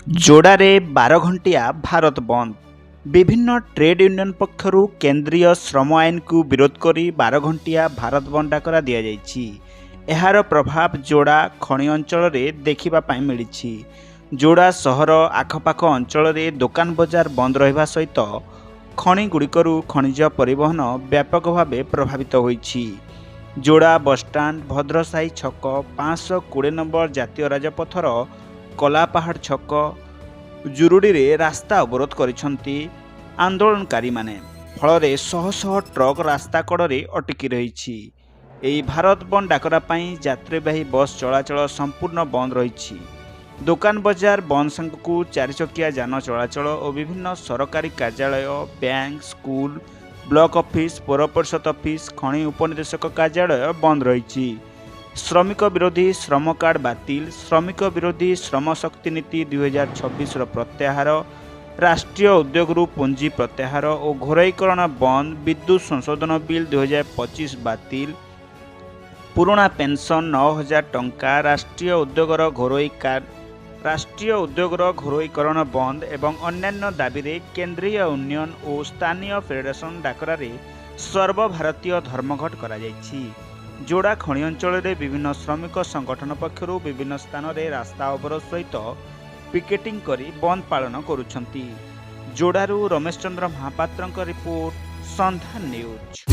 जोड़े 12 घंटिया भारत बंद। विभिन्न ट्रेड यूनियन पक्षरु केंद्रीय श्रम आईन को विरोध करी 12 घंटिया भारत बंद डाकरा दिया जायछि। एहार प्रभाव जोड़ा खनि अंचल में देखा मिली। जोड़ा सहर आखपाख अंचल में दुकान बजार बंद रहा सहित खनि गुड़िकरू खनिज परिवहन व्यापक भाव प्रभावित होइछि। जोड़ा बसस्टाण्ड भद्रसाई छक 520 नंबर जातीय राजपथर कलापाहाड़ छक जुरुडी रे रास्ता अवरोध करिसंती आंदोलनकारी माने। फल शह शह ट्रक रास्ता कड़े अटकी रही। एही भारत बंद डाकरा पई यात्रीवाही बस चलाचल संपूर्ण बंद रही। दुकान बजार बंद संगकु चारिचकिया जान चलाचल और विभिन्न सरकारी कार्यालय बैंक स्कूल ब्लॉक ऑफिस पौर परिषद ऑफिस खनि उपनिदेशक कार्यालय बंद रही। श्रमिक विरोधी श्रम कार्ड बातिल, श्रमिक विरोधी श्रम शक्ति नीति 2026 प्रत्याहार, राष्ट्रीय उद्योग पुंजी प्रत्याहार और घोरईकरण बंद, विद्युत संशोधन बिल 2025 बातिल, पुराणा पेंशन 9000 टंका, राष्ट्रीय उद्योगर घोरईकरण बंद एवं अन्यान्य दाबी रे केंद्रीय यूनियन और स्थानीय फेडरेशन डाकरारे सर्वभारतीय धर्मघट करा जायछि। जोड़ा खनि अंचल में विभिन्न श्रमिक संगठन पक्षर विभिन्न स्थान में रास्ता अवरोध सहित पिकेटिंग करी बंद पालन करुछंती। जोड़ारू रमेश चंद्र महापात्र रिपोर्ट, संधान न्यूज।